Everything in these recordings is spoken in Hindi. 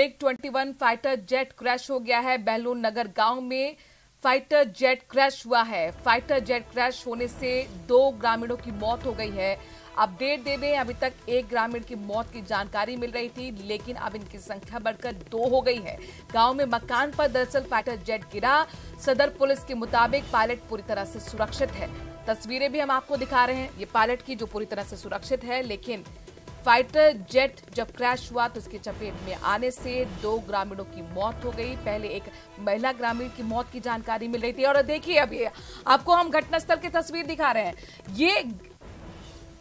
MiG-21 फाइटर जेट क्रैश हो गया है। बहलोल नगर गांव में फाइटर जेट क्रैश हुआ है। फाइटर जेट क्रैश होने से 2 ग्रामीणों की मौत हो गई है। अपडेट दे दें, अभी तक 1 ग्रामीण की मौत की जानकारी मिल रही थी, लेकिन अब इनकी संख्या बढ़कर 2 हो गई है। गांव में मकान पर दरअसल फाइटर जेट गिरा। सदर पुलिस के मुताबिक पायलट पूरी तरह से सुरक्षित है। तस्वीरें भी हम आपको दिखा रहे हैं, ये पायलट की जो पूरी तरह से सुरक्षित है, लेकिन फाइटर जेट जब क्रैश हुआ तो इसकी चपेट में आने से 2 ग्रामीणों की मौत हो गई। पहले एक महिला ग्रामीण की मौत की जानकारी मिल रही थी। और देखिए, अभी आपको हम घटनास्थल की तस्वीर दिखा रहे हैं। ये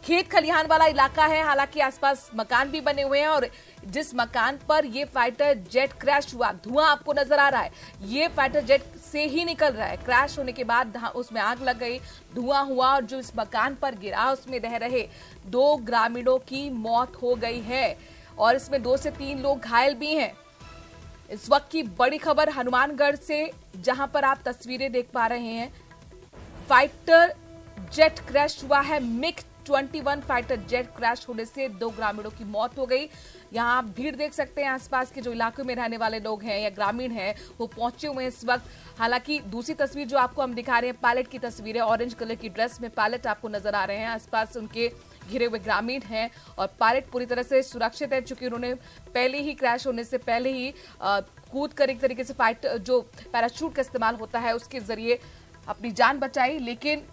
खेत खलिहान वाला इलाका है, हालांकि आसपास मकान भी बने हुए हैं और जिस मकान पर ये फाइटर जेट क्रैश हुआ, धुआं आपको नजर आ रहा है, ये फाइटर जेट से ही निकल रहा है। क्रैश होने के बाद उसमें आग लग गई, धुआं हुआ और जो इस मकान पर गिरा उसमें रह रहे 2 ग्रामीणों की मौत हो गई है और इसमें 2 से 3 लोग घायल भी हैं। इस वक्त की बड़ी खबर हनुमानगढ़ से, जहां पर आप तस्वीरें देख पा रहे हैं। फाइटर जेट क्रैश हुआ है। MiG-21 फाइटर जेट क्रैश होने से 2 ग्रामीणों की मौत हो गई। यहाँ आप भीड़ देख सकते हैं, आसपास के जो इलाकों में रहने वाले लोग हैं या ग्रामीण हैं वो पहुंचे हुए हैं इस वक्त। हालांकि दूसरी तस्वीर जो आपको हम दिखा रहे हैं, पायलट की तस्वीर है। ऑरेंज कलर की ड्रेस में पायलट आपको नजर आ रहे हैं, आसपास उनके घिरे हुए ग्रामीण हैं और पायलट पूरी तरह से सुरक्षित है, चूंकि उन्होंने पहले ही क्रैश होने से पहले ही कूद कर एक तरीके से फाइटर जो पैराशूट का इस्तेमाल होता है उसके जरिए अपनी जान बचाई। लेकिन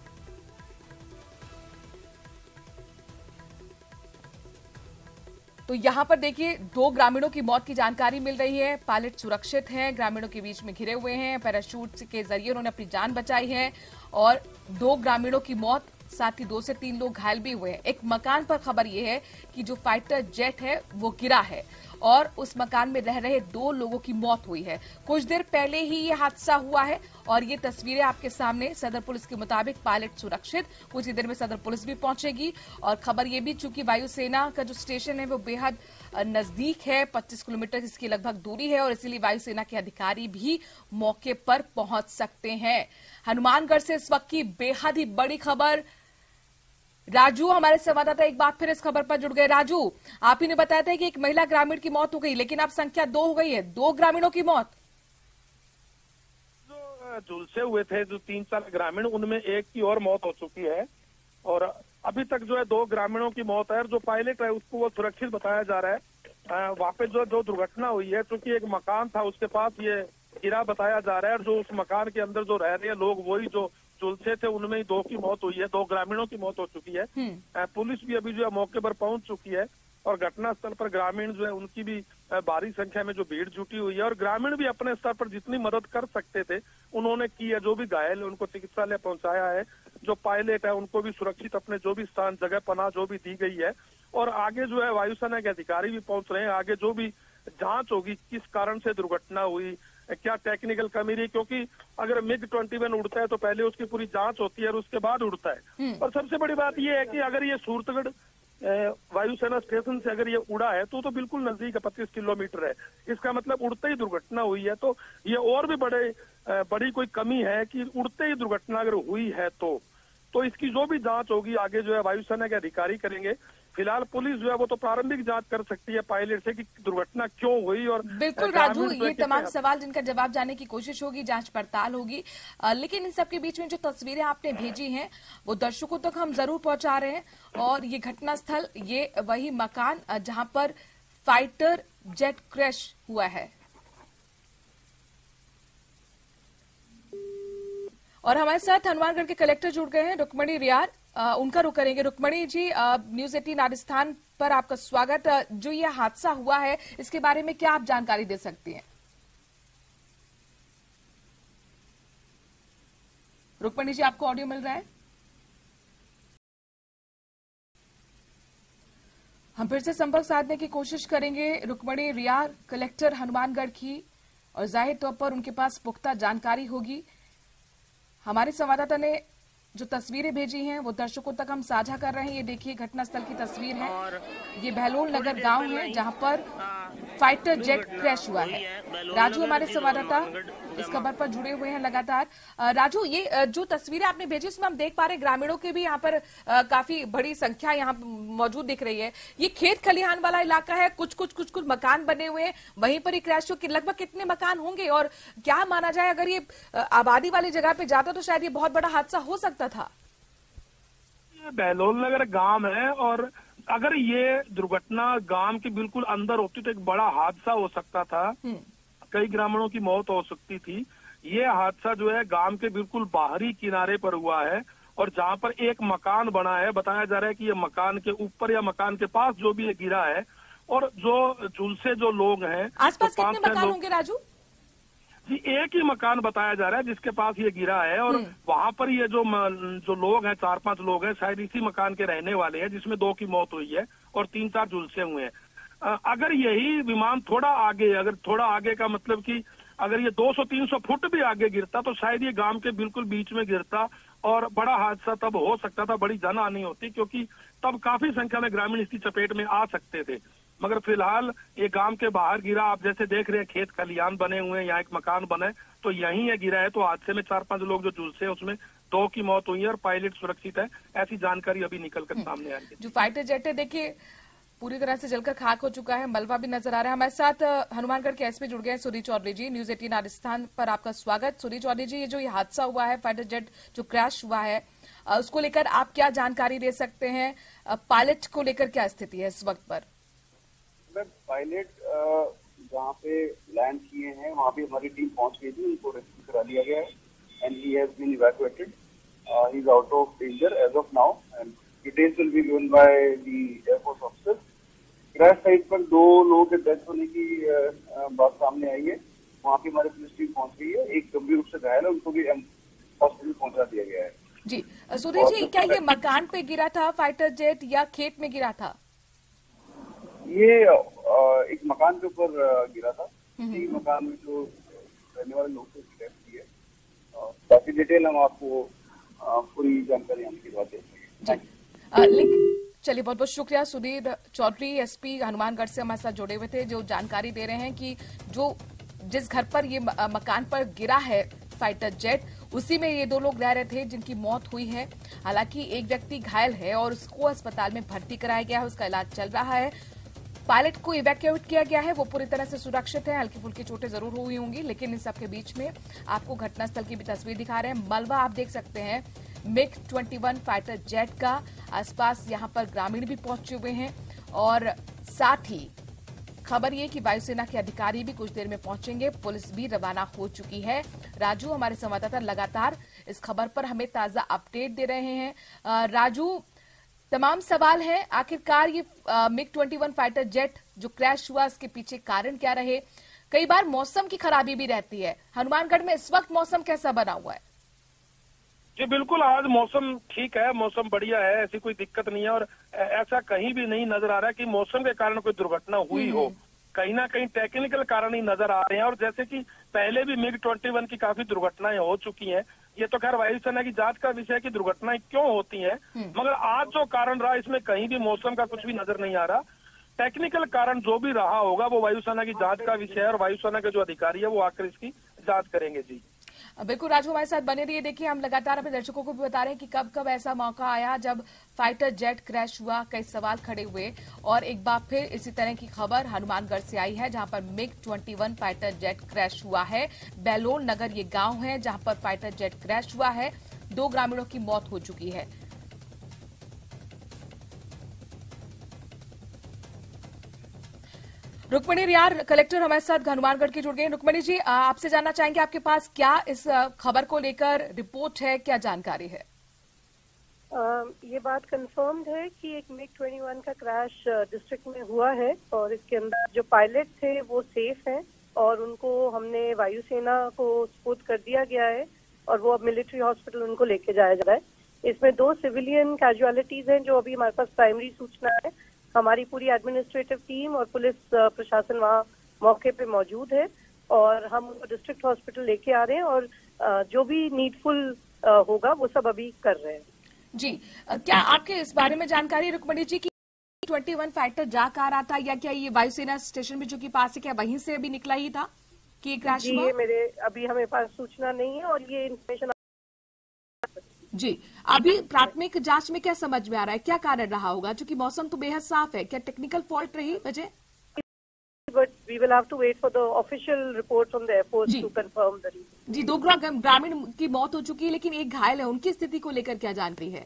तो यहां पर देखिए 2 ग्रामीणों की मौत की जानकारी मिल रही है। पायलट सुरक्षित हैं, ग्रामीणों के बीच में घिरे हुए हैं, पैराशूट के जरिए उन्होंने अपनी जान बचाई है और 2 ग्रामीणों की मौत, साथ ही 2 से 3 लोग घायल भी हुए हैं। एक मकान पर खबर यह है कि जो फाइटर जेट है वो गिरा है और उस मकान में रह रहे 2 लोगों की मौत हुई है। कुछ देर पहले ही ये हादसा हुआ है और ये तस्वीरें आपके सामने। सदर पुलिस के मुताबिक पायलट सुरक्षित, कुछ ही देर में सदर पुलिस भी पहुंचेगी। और खबर ये भी, चूंकि वायुसेना का जो स्टेशन है वो बेहद नजदीक है, 25 किलोमीटर इसकी लगभग दूरी है और इसीलिए वायुसेना के अधिकारी भी मौके पर पहुंच सकते हैं। हनुमानगढ़ से इस वक्त की बेहद ही बड़ी खबर। राजू हमारे संवाददाता एक बार फिर इस खबर पर जुड़ गए। राजू, आप ही ने बताया था कि एक महिला ग्रामीण की मौत हो गई, लेकिन अब संख्या 2 हो गई है, 2 ग्रामीणों की मौत। जो झुलसे हुए थे जो 3-4 ग्रामीण, उनमें एक की और मौत हो चुकी है और अभी तक जो है 2 ग्रामीणों की मौत है और जो पायलट है उसको वो सुरक्षित बताया जा रहा है। वहाँ पे जो दुर्घटना हुई है, क्योंकि एक मकान था उसके पास ये गिरा बताया जा रहा है और जो उस मकान के अंदर जो रह रहे हैं लोग, वही जो झुलसे थे उनमें ही 2 की मौत हुई है, 2 ग्रामीणों की मौत हो चुकी है। पुलिस भी अभी जो है मौके पर पहुंच चुकी है और घटनास्थल पर ग्रामीण जो है उनकी भी भारी संख्या में जो भीड़ जुटी हुई है और ग्रामीण भी अपने स्तर पर जितनी मदद कर सकते थे उन्होंने की है। जो भी घायल है उनको चिकित्सालय पहुंचाया है। जो पायलट है उनको भी सुरक्षित अपने जो भी स्थान, जगह पनाह जो भी दी गई है और आगे जो है वायुसेना के अधिकारी भी पहुंच रहे हैं। आगे जो भी जांच होगी, किस कारण से दुर्घटना हुई, क्या टेक्निकल कमी रही, क्योंकि अगर MiG-21 उड़ता है तो पहले उसकी पूरी जांच होती है और उसके बाद उड़ता है। और सबसे बड़ी बात यह है कि अगर ये सूरतगढ़ वायुसेना स्टेशन से अगर ये उड़ा है तो बिल्कुल नजदीक है, 25 किलोमीटर है। इसका मतलब उड़ते ही दुर्घटना हुई है, तो ये और भी बड़ी कोई कमी है कि उड़ते ही दुर्घटना अगर हुई है तो इसकी जो भी जांच होगी आगे जो है वायुसेना के अधिकारी करेंगे। फिलहाल पुलिस जो है वो तो प्रारंभिक जांच कर सकती है पायलट से कि दुर्घटना क्यों हुई। और बिल्कुल राजू, ये तमाम सवाल जिनका जवाब जानने की कोशिश होगी, जांच पड़ताल होगी। लेकिन इन सब के बीच में जो तस्वीरें आपने भेजी हैं वो दर्शकों तक हम जरूर पहुंचा रहे हैं। और ये घटनास्थल, ये वही मकान जहां पर फाइटर जेट क्रैश हुआ है। और हमारे साथ हनुमानगढ़ के कलेक्टर जुड़ गए हैं, रुक्मणी रियार, उनका रुख करेंगे। रुक्मणी जी, न्यूज 18 राजस्थान पर आपका स्वागत। जो ये हादसा हुआ है इसके बारे में क्या आप जानकारी दे सकती हैं? रुक्मणी जी, आपको ऑडियो मिल रहा है? हम फिर से संपर्क साधने की कोशिश करेंगे रुक्मणी रियार, कलेक्टर हनुमानगढ़ की, और जाहिर तौर पर उनके पास पुख्ता जानकारी होगी। हमारे संवाददाता ने जो तस्वीरें भेजी हैं वो दर्शकों तक हम साझा कर रहे हैं। ये देखिए घटनास्थल की तस्वीर है, ये बहलोल नगर गांव है जहां पर फाइटर जेट क्रैश हुआ है। राजू हमारे संवाददाता इस खबर पर जुड़े हुए हैं लगातार। राजू, ये जो तस्वीरें आपने भेजी उसमें हम देख पा रहे हैं ग्रामीणों की भी यहाँ पर काफी बड़ी संख्या यहाँ मौजूद दिख रही है। ये खेत खलिहान वाला इलाका है, कुछ मकान बने हुए हैं, वहीं पर ही क्रैश हुआ। लगभग कितने मकान होंगे और क्या माना जाए अगर ये आबादी वाली जगह पे जाता तो शायद ये बहुत बड़ा हादसा हो सकता था? बहलोल नगर गांव है और अगर ये दुर्घटना गांव के बिल्कुल अंदर होती तो एक बड़ा हादसा हो सकता था, कई ग्रामीणों की मौत हो सकती थी। ये हादसा जो है गांव के बिल्कुल बाहरी किनारे पर हुआ है और जहां पर एक मकान बना है, बताया जा रहा है कि ये मकान के ऊपर या मकान के पास जो भी ये गिरा है और जो झुलसे जो लोग हैं आसपास तो कितने मकान होंगे राजू? जी एक ही मकान बताया जा रहा है जिसके पास ये गिरा है और वहां पर ये जो लोग हैं, 4-5 लोग हैं, शायद इसी मकान के रहने वाले हैं, जिसमें 2 की मौत हुई है और 3-4 झुलसे हुए हैं। अगर यही विमान थोड़ा आगे का मतलब कि अगर ये 200-300 फुट भी आगे गिरता तो शायद ये गांव के बिल्कुल बीच में गिरता और बड़ा हादसा तब हो सकता था, बड़ी जनहानि होती, क्योंकि तब काफी संख्या में ग्रामीण इसकी चपेट में आ सकते थे। मगर फिलहाल ये गांव के बाहर गिरा। आप जैसे देख रहे हैं खेत खलिहान बने हुए हैं, यहाँ एक मकान बना है, तो यहीं ये गिरा है। तो हादसे में 4-5 लोग जो झुलसे हैं उसमें 2 की मौत हुई है और पायलट सुरक्षित है, ऐसी जानकारी अभी निकलकर सामने आ रही है। जो फाइटर जेट है देखिए पूरी तरह से जलकर खाक हो चुका है, मलबा भी नजर आ रहा है। हमारे साथ हनुमानगढ़ के एसपी जुड़ गए हैं सूरी चौधरी जी। न्यूज 18 राजस्थान पर आपका स्वागत। सूरी चौधरी जी, ये जो ये हादसा हुआ है, फाइटर जेट जो क्रैश हुआ है, उसको लेकर आप क्या जानकारी दे सकते हैं? पायलट को लेकर क्या स्थिति है इस वक्त पर? पायलट जहाँ पे लैंड किए हैं वहाँ पे हमारी टीम पहुंच गई थी, उनको रेस्क्यू करा लिया गया है and he has been evacuated. He is out of danger as of now and details will be given by the air force officers. Crash site पर 2 लोगों के डेथ होने की बात सामने आई है, वहाँ पे हमारी पुलिस टीम पहुंच गई है। एक गंभीर रूप से घायल है, उनको भी हॉस्पिटल पहुंचा दिया गया है। जी सूरी जी, क्या ये मकान पे गिरा था फाइटर जेट या खेत में गिरा था? ये एक मकान के ऊपर गिरा था। इसी मकान में जो रहने वाले लोग थे उसकी डेथ हुई है। बाकी डिटेल हम आपको पूरी जानकारी हम की बात देंगे। चलिए, बहुत बहुत शुक्रिया। सुधीर चौधरी एसपी हनुमानगढ़ से हमारे साथ जुड़े हुए थे, जो जानकारी दे रहे हैं कि जिस घर पर ये मकान पर गिरा है फाइटर जेट, उसी में ये 2 लोग रह रहे थे जिनकी मौत हुई है। हालांकि एक व्यक्ति घायल है और उसको अस्पताल में भर्ती कराया गया है, उसका इलाज चल रहा है। पायलट को इवैक्यूएट किया गया है, वो पूरी तरह से सुरक्षित है। हल्की फुल्की चोटें जरूर हुई होंगी, लेकिन इन सबके बीच में आपको घटनास्थल की भी तस्वीर दिखा रहे हैं। मलबा आप देख सकते हैं MiG-21 फाइटर जेट का। आसपास यहां पर ग्रामीण भी पहुंचे हुए हैं और साथ ही खबर ये कि वायुसेना के अधिकारी भी कुछ देर में पहुंचेंगे। पुलिस भी रवाना हो चुकी है। राजू, हमारे संवाददाता लगातार इस खबर पर हमें ताजा अपडेट दे रहे हैं। राजू, तमाम सवाल हैं, आखिरकार ये MiG-21 फाइटर जेट जो क्रैश हुआ इसके पीछे कारण क्या रहे? कई बार मौसम की खराबी भी रहती है। हनुमानगढ़ में इस वक्त मौसम कैसा बना हुआ है? जी बिल्कुल, आज मौसम ठीक है, मौसम बढ़िया है, ऐसी कोई दिक्कत नहीं है और ऐसा कहीं भी नहीं नजर आ रहा है कि मौसम के कारण कोई दुर्घटना हुई हो। कहीं ना कहीं टेक्निकल कारण ही नजर आ रहे हैं और जैसे कि पहले भी MiG-21 की काफी दुर्घटनाएं हो चुकी हैं। ये तो खैर वायुसेना की जांच का विषय है कि दुर्घटनाएं क्यों होती हैं, मगर आज जो कारण रहा इसमें कहीं भी मौसम का कुछ भी नजर नहीं आ रहा। टेक्निकल कारण जो भी रहा होगा वो वायुसेना की जांच का विषय है और वायुसेना के जो अधिकारी है वो आकर इसकी जांच करेंगे। जी बिल्कुल राजू, हमारे साथ बने रहिए। देखिए, हम लगातार अपने दर्शकों को भी बता रहे हैं कि कब कब ऐसा मौका आया जब फाइटर जेट क्रैश हुआ, कई सवाल खड़े हुए और एक बार फिर इसी तरह की खबर हनुमानगढ़ से आई है, जहां पर MiG-21 फाइटर जेट क्रैश हुआ है। बहलोल नगर ये गांव है जहां पर फाइटर जेट क्रैश हुआ है। 2 ग्रामीणों की मौत हो चुकी है। रुक्मणी रियार, कलेक्टर हमारे साथ हनुमानगढ़ की जुड़ गए। रुक्मणी जी, आपसे जानना चाहेंगे आपके पास क्या इस खबर को लेकर रिपोर्ट है, क्या जानकारी है? ये बात कंफर्म्ड है कि एक MiG-21 का क्रैश डिस्ट्रिक्ट में हुआ है और इसके अंदर जो पायलट थे वो सेफ हैं और उनको हमने वायुसेना को सपोर्ट कर दिया गया है और वो अब मिलिट्री हॉस्पिटल उनको लेके जाया जा रहा है। इसमें 2 सिविलियन कैजुअलिटीज हैं जो अभी हमारे पास प्राइमरी सूचना है। हमारी पूरी एडमिनिस्ट्रेटिव टीम और पुलिस प्रशासन वहाँ मौके पे मौजूद है और हम उनको डिस्ट्रिक्ट हॉस्पिटल लेके आ रहे हैं और जो भी नीडफुल होगा वो सब अभी कर रहे हैं। जी, क्या आपके इस बारे में जानकारी रुक्मणी जी की 21 फाइटर जा कहाँ रहा था, या क्या ये वायुसेना स्टेशन में जो कि पास है, क्या वहीं से अभी निकला ही था कि ये क्रैश हुआ? ये मेरे अभी हमें पास सूचना नहीं है और ये इन्फॉर्मेशन जी, अभी प्राथमिक जांच में क्या समझ में आ रहा है, क्या कारण रहा होगा? क्योंकि मौसम तो बेहद साफ है, क्या टेक्निकल फॉल्ट रही वजह? but we will have to wait for the official reports from the Air Force ji. to confirm the reason. जी, 2 ग्रामीण की मौत हो चुकी है, लेकिन एक घायल है, उनकी स्थिति को लेकर क्या जानकारी है?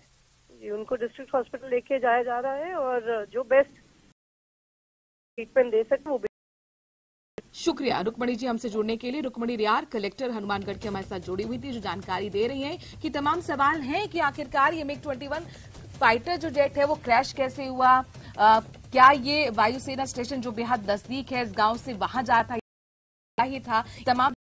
जी, उनको डिस्ट्रिक्ट हॉस्पिटल लेके जाया जा रहा है और जो बेस्ट ट्रीटमेंट दे सके वो। शुक्रिया रुक्मणी जी हमसे जुड़ने के लिए। रुक्मणी रियार कलेक्टर हनुमानगढ़ के हमारे साथ जुड़ी हुई थी, जो जानकारी दे रही हैं कि तमाम सवाल हैं कि आखिरकार ये MiG-21 फाइटर जो जेट है वो क्रैश कैसे हुआ, क्या ये वायुसेना स्टेशन जो बेहद नजदीक है इस गांव से वहां जाता ही था, तमाम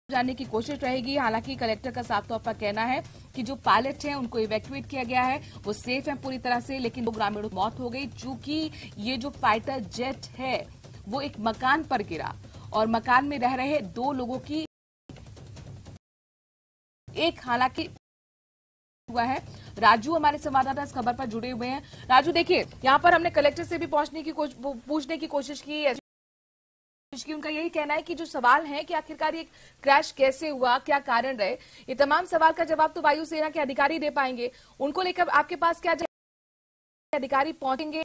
जानने की कोशिश रहेगी। हालांकि कलेक्टर का साफ तौर पर कहना है कि जो पायलट हैं उनको इवैक्यूएट किया गया है, वो सेफ है पूरी तरह से, लेकिन 2 ग्रामीणों की मौत हो गई चूंकि ये जो फाइटर जेट है वो एक मकान पर गिरा और मकान में रह रहे 2 लोगों की एक हालांकि हुआ है। राजू हमारे संवाददाता इस खबर पर जुड़े हुए हैं। राजू, देखिए यहाँ पर हमने कलेक्टर से भी पूछने की कोशिश की है कि उनका यही कहना है कि जो सवाल है कि आखिरकार ये क्रैश कैसे हुआ, क्या कारण रहे, ये तमाम सवाल का जवाब तो वायुसेना के अधिकारी दे पाएंगे। उनको लेकर आपके पास क्या अधिकारी पहुंचेंगे?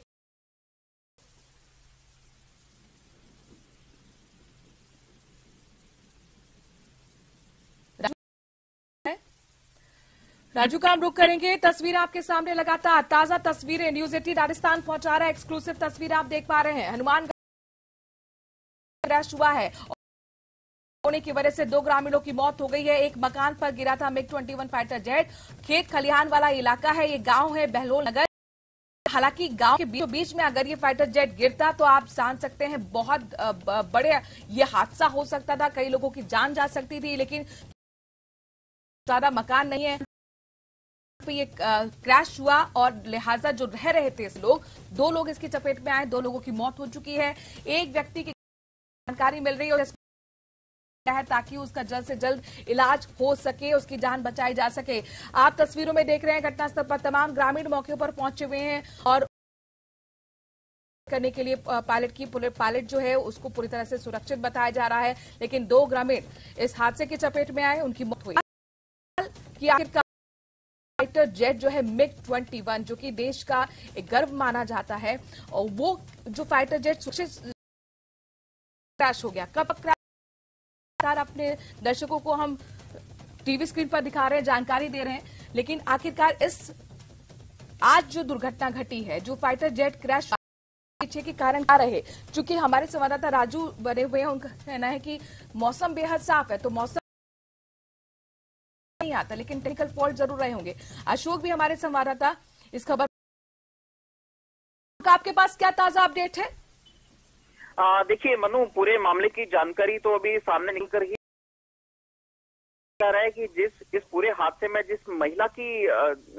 राजू का हम रुख करेंगे। तस्वीर आपके सामने लगातार ताजा तस्वीरें न्यूज 18 राजस्थान पहुंचा रहा है। एक्सक्लूसिव तस्वीर आप देख पा रहे हैं। हनुमानगढ़ क्रैश हुआ है होने की वजह से 2 ग्रामीणों की मौत हो गई है। एक मकान पर गिरा था MiG-21 फाइटर जेट। खेत खलिहान वाला इलाका है, ये गांव है बहलोल नगर। हालांकि गांव के बीचों बीच में अगर ये फाइटर जेट गिरता तो आप जान सकते हैं बहुत बड़े ये हादसा हो सकता था, कई लोगों की जान जा सकती थी, लेकिन ज्यादा मकान नहीं है ये क्रैश हुआ और लिहाजा जो रह रहे थे इस लोग 2 लोग इसकी चपेट में आए, 2 लोगों की मौत हो चुकी है। एक व्यक्ति की जानकारी मिल रही है ताकि उसका जल्द से जल्द इलाज हो सके, उसकी जान बचाई जा सके। आप तस्वीरों में देख रहे हैं घटनास्थल पर तमाम ग्रामीण मौके पर पहुंचे हुए हैं और करने के लिए पायलट जो है उसको पूरी तरह से सुरक्षित बताया जा रहा है, लेकिन 2 ग्रामीण इस हादसे की चपेट में आए, उनकी मौत हुई। कि आखिरकार फाइटर जेट जो है MiG-21 जो कि देश का एक गर्व माना जाता है, और वो जो फाइटर जेट सुरक्षित क्रैश हो गया, कब क्रैश, अपने दर्शकों को हम टीवी स्क्रीन पर दिखा रहे हैं, जानकारी दे रहे हैं, लेकिन आखिरकार इस आज जो दुर्घटना घटी है, जो फाइटर जेट क्रैश पीछे के कारण क्या रहे, चूंकि हमारे संवाददाता राजू बने हुए हैं, उनका कहना है कि मौसम बेहद साफ है तो मौसम नहीं आता, लेकिन टेक्निकल फॉल्ट जरूर रहे होंगे। अशोक भी हमारे संवाददाता इस खबर का आपके पास क्या ताजा अपडेट है? देखिए मनु, पूरे मामले की जानकारी तो अभी सामने निकल कर ही आ रहा है कि इस पूरे हादसे में जिस महिला की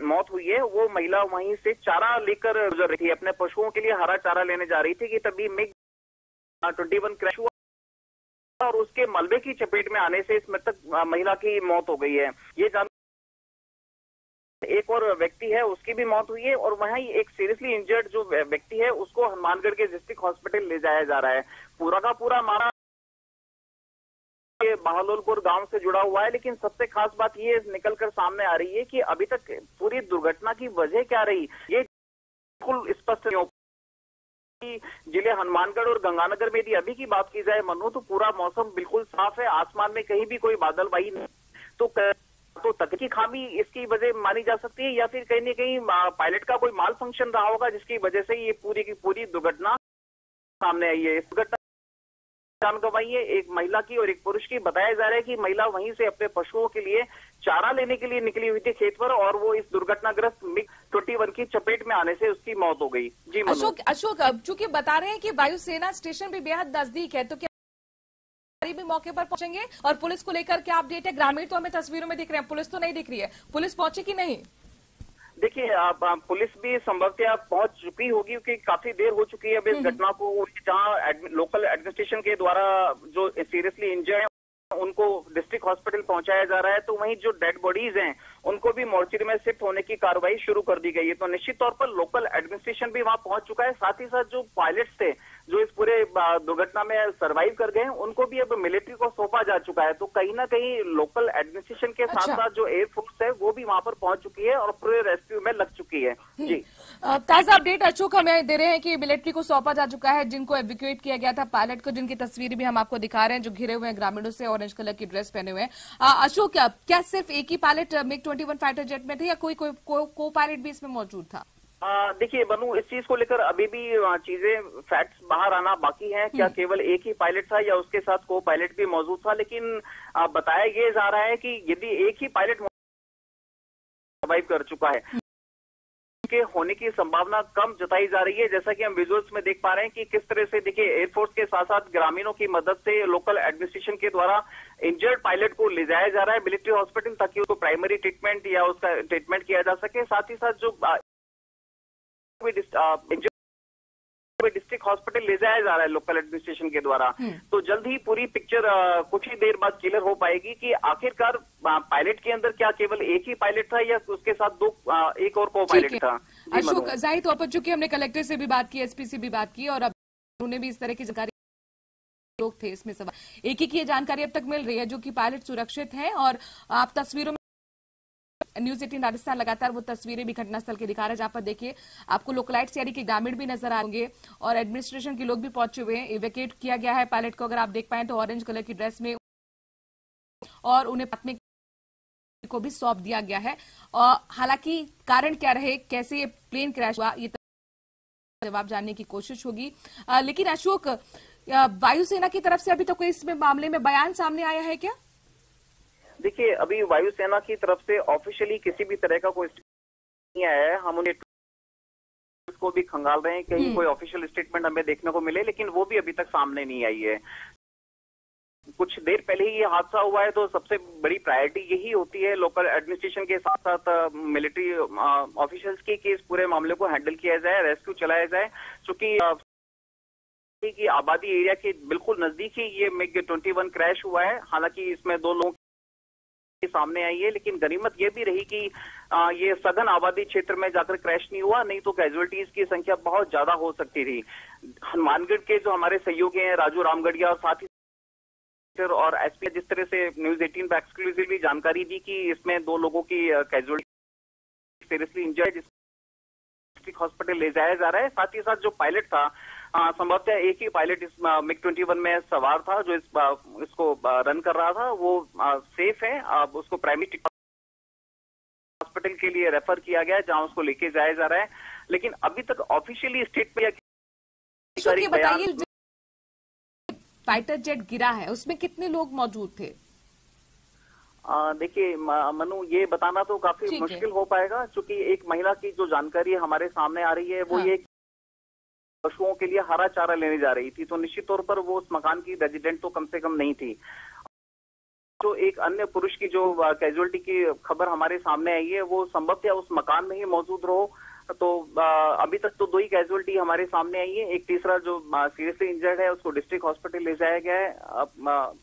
मौत हुई है वो महिला वहीं से चारा लेकर गुजर रही थी, अपने पशुओं के लिए हरा चारा लेने जा रही थी कि तभी MiG-21 क्रैश हुआ और उसके मलबे की चपेट में आने से इस मृतक महिला की मौत हो गई है। ये जान एक और व्यक्ति है उसकी भी मौत हुई है और वहीं एक सीरियसली इंजर्ड जो व्यक्ति है उसको हनुमानगढ़ के डिस्ट्रिक्ट हॉस्पिटल ले जाया जा रहा है। पूरा का पूरा मामला बहलोलपुर गांव से जुड़ा हुआ है, लेकिन सबसे खास बात ये निकलकर सामने आ रही है कि अभी तक पूरी दुर्घटना की वजह क्या रही ये बिल्कुल स्पष्ट नहीं हो। जिले हनुमानगढ़ और गंगानगर में यदि अभी की बात की जाए मनु, तो पूरा मौसम बिल्कुल साफ है, आसमान में कहीं भी कोई बादलबाई नहीं, तो तकनीकी खामी इसकी वजह मानी जा सकती है या फिर कहीं न कहीं पायलट का कोई माल फंक्शन रहा होगा जिसकी वजह से ये पूरी की पूरी दुर्घटना सामने आई है। इस दुर्घटना जान गंवाई है एक महिला की और एक पुरुष की। बताया जा रहा है कि महिला वहीं से अपने पशुओं के लिए चारा लेने के लिए निकली हुई थी खेत पर और वो इस दुर्घटनाग्रस्त MiG-21 की चपेट में आने से उसकी मौत हो गई। जी अशोक अब चूंकि बता रहे हैं कि वायुसेना स्टेशन भी बेहद नजदीक है, तो क्या भी मौके पर पहुंचेंगे? और पुलिस को लेकर क्या अपडेट है? ग्रामीण तो हमें तस्वीरों में दिख रहे हैं, पुलिस तो नहीं दिख रही है, पुलिस पहुंची कि नहीं? देखिए पुलिस भी संभवतः पहुंच चुकी होगी क्योंकि काफी देर हो चुकी है अब इस घटना को, जहां लोकल एडमिनिस्ट्रेशन के द्वारा जो सीरियसली इंजर्ड है उनको डिस्ट्रिक्ट हॉस्पिटल पहुंचाया जा रहा है, तो वहीं जो डेड बॉडीज हैं उनको भी मोर्चरी में शिफ्ट होने की कार्रवाई शुरू कर दी गई है। तो निश्चित तौर पर लोकल एडमिनिस्ट्रेशन भी वहां पहुंच चुका है। साथ ही साथ जो पायलट्स थे जो इस पूरे दुर्घटना में सर्वाइव कर गए, उनको भी अब मिलिट्री को सौंपा जा चुका है। तो कहीं ना कहीं लोकल एडमिनिस्ट्रेशन के साथ साथ जो एयरफोर्स है वो भी वहां पर पहुंच चुकी है और पूरे रेस्क्यू में लग चुकी है। जी, ताजा अपडेट अशोक हमें दे रहे हैं कि मिलिट्री को सौंपा जा चुका है, जिनको एवैक्यूएट किया गया था पायलट को, जिनकी तस्वीरें भी हम आपको दिखा रहे हैं, जो घिरे हुए हैं ग्रामीणों से, ऑरेंज कलर की ड्रेस पहने हुए हैं। अशोक, क्या सिर्फ एक ही पायलट MiG-21 फाइटर जेट में थे या कोई को पायलट भी इसमें मौजूद था? देखिए बनु, इस चीज को लेकर अभी भी चीजें फैक्ट्स बाहर आना बाकी हैं। क्या केवल एक ही पायलट था या उसके साथ को पायलट भी मौजूद था, लेकिन बताया ये जा रहा है कि यदि एक ही पायलट सर्वाइव कर चुका है के होने की संभावना कम जताई जा रही है। जैसा कि हम विजुअल्स में देख पा रहे हैं कि किस तरह से देखिए एयरफोर्स के साथ साथ ग्रामीणों की मदद से लोकल एडमिनिस्ट्रेशन के द्वारा इंजर्ड पायलट को ले जाया जा रहा है मिलिट्री हॉस्पिटल, ताकि उसको प्राइमरी ट्रीटमेंट या उसका ट्रीटमेंट किया जा सके। साथ ही साथ जो डिस्ट्रिक्ट हॉस्पिटल ले जाया जा रहा है लोकल एडमिनिस्ट्रेशन के द्वारा, तो जल्द ही पूरी पिक्चर कुछ ही देर बाद क्लियर हो पाएगी कि आखिरकार पायलट के अंदर क्या केवल एक ही पायलट था या उसके साथ एक और को पायलट था। अशोक, जाहिर तौर पर चूंकि हमने कलेक्टर से भी बात की, SP से भी बात की, और अब उन्होंने भी इस तरह की जानकारी लोग थे इसमें सवाल एक ही की जानकारी अब तक मिल रही है, जो कि पायलट सुरक्षित है। और आप तस्वीरों में न्यूज 18 राजस्थान लगातार वो तस्वीरें भी घटनास्थल की दिखा रहे हैं, जहां पर देखिए आपको लोकलाइट्स यानी कि ग्रामीण भी नजर आएंगे और एडमिनिस्ट्रेशन के लोग भी पहुंचे हुए हैं। इवैक्यूएट किया गया है पायलट को, अगर आप देख पाए तो ऑरेंज कलर की ड्रेस में, और उन्हें प्राथमिक को भी सौंप दिया गया है। और हालांकि कारण क्या रहे, कैसे ये प्लेन क्रैश हुआ, ये जवाब जानने की कोशिश होगी। लेकिन अशोक, वायुसेना की तरफ से अभी तक कोई इसमें मामले में बयान सामने आया है क्या? देखिए, अभी वायुसेना की तरफ से ऑफिशियली किसी भी तरह का कोई नहीं आया है। हम उन्हें को भी खंगाल रहे हैं कहीं कोई ऑफिशियल स्टेटमेंट हमें देखने को मिले, लेकिन वो भी अभी तक सामने नहीं आई है। कुछ देर पहले ही ये हादसा हुआ है, तो सबसे बड़ी प्रायोरिटी यही होती है लोकल एडमिनिस्ट्रेशन के साथ साथ मिलिट्री ऑफिशियल्स की कि इस पूरे मामले को हैंडल किया जाए, रेस्क्यू चलाया जाए। चूंकि की आबादी एरिया के बिल्कुल नजदीक ही ये MiG-21 क्रैश हुआ है। हालांकि इसमें 2 लोग सामने आई है, लेकिन गनीमत यह भी रही कि ये सघन आबादी क्षेत्र में जाकर क्रैश नहीं हुआ, नहीं तो कैजुअलिटीज की संख्या बहुत ज्यादा हो सकती थी। हनुमानगढ़ के जो हमारे सहयोगी हैं राजू रामगढ़िया और साथ ही और SP जिस तरह से न्यूज 18 पर एक्सक्लूसिवली जानकारी दी कि इसमें 2 लोगों की casualty seriously injured district hospital ले जाया जा रहा है। साथ ही साथ जो पायलट था, संभवतः एक ही पायलट इस MiG-21 में सवार था जो इसको रन कर रहा था, वो सेफ है। अब उसको प्राइमरी हॉस्पिटल के लिए रेफर किया गया है जहां उसको लेके जाया जा रहा है, लेकिन अभी तक ऑफिशियली स्टेटमेंट बताइए, फाइटर जेट गिरा है उसमें कितने लोग मौजूद थे? देखिए मनु, ये बताना तो काफी मुश्किल हो पाएगा, क्योंकि एक महिला की जो जानकारी हमारे सामने आ रही है वो ये पशुओं के लिए हरा चारा लेने जा रही थी, तो निश्चित तौर पर वो उस मकान की रेजिडेंट तो कम से कम नहीं थी। तो एक अन्य पुरुष की जो कैजुअलिटी की खबर हमारे सामने आई है वो संभवतः उस मकान में ही मौजूद रहो। तो अभी तक तो 2 ही कैजुअलिटी हमारे सामने आई है, एक तीसरा जो सीरियसली इंजर्ड है उसको डिस्ट्रिक्ट हॉस्पिटल ले जाया गया है। अब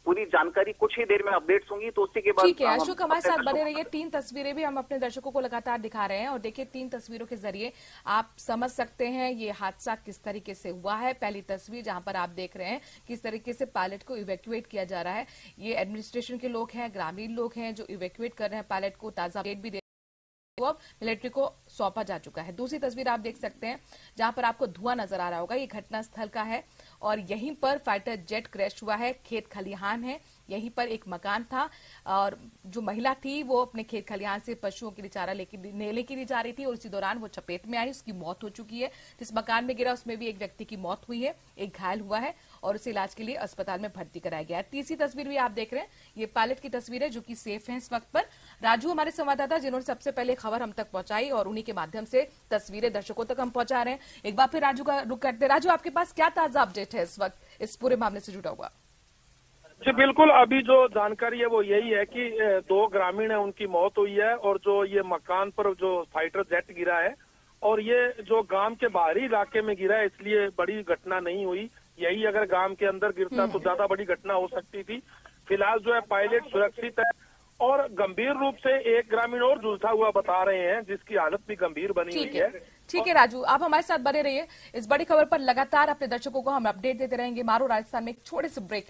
पूरी जानकारी कुछ ही देर में अपडेट्स होंगी, तो उसी के बाद ठीक है। अशोक, हमारे साथ बने रहिए। 3 तस्वीरें भी हम अपने दर्शकों को लगातार दिखा रहे हैं, और देखिए 3 तस्वीरों के जरिए आप समझ सकते हैं ये हादसा किस तरीके से हुआ है। पहली तस्वीर जहां पर आप देख रहे हैं किस तरीके से पायलट को इवैक्यूएट किया जा रहा है, ये एडमिनिस्ट्रेशन के लोग हैं, ग्रामीण लोग हैं जो इवैक्यूएट कर रहे हैं पायलट को। ताजा अपडेट भी वो अब मिलिट्री को सौंपा जा चुका है। दूसरी तस्वीर आप देख सकते हैं जहां पर आपको धुआं नजर आ रहा होगा, ये घटना स्थल का है और यहीं पर फाइटर जेट क्रैश हुआ है। खेत खलिहान है, यहीं पर एक मकान था और जो महिला थी वो अपने खेत खलिहान से पशुओं के लिए चारा लेने के लिए जा रही थी और इसी दौरान वो चपेट में आई, उसकी मौत हो चुकी है। जिस मकान में गिरा उसमें भी एक व्यक्ति की मौत हुई है, एक घायल हुआ है और उसे इलाज के लिए अस्पताल में भर्ती कराया गया है। तीसरी तस्वीर भी आप देख रहे हैं, ये पायलट की तस्वीर है जो कि सेफ है इस वक्त पर। राजू हमारे संवाददाता जिन्होंने सबसे पहले खबर हम तक पहुंचाई और उन्हीं के माध्यम से तस्वीरें दर्शकों तक हम पहुंचा रहे हैं। एक बार फिर राजू का रुख करते। राजू, आपके पास क्या ताजा अपडेट है इस वक्त इस पूरे मामले से जुड़ा हुआ? जी बिल्कुल, अभी जो जानकारी है वो यही है कि 2 ग्रामीण है उनकी मौत हुई है और जो ये मकान पर जो फाइटर जेट गिरा है और ये जो गांव के बाहरी इलाके में गिरा है, इसलिए बड़ी घटना नहीं हुई। यही अगर गांव के अंदर गिरता तो ज्यादा बड़ी घटना हो सकती थी। फिलहाल जो है पायलट सुरक्षित है और गंभीर रूप से एक ग्रामीण और जूझता हुआ बता रहे हैं, जिसकी हालत भी गंभीर बनी हुई है। ठीक है राजू, आप हमारे साथ बने रहिए। इस बड़ी खबर पर लगातार अपने दर्शकों को हम अपडेट देते रहेंगे। मारो राजस्थान में एक छोटे से ब्रेक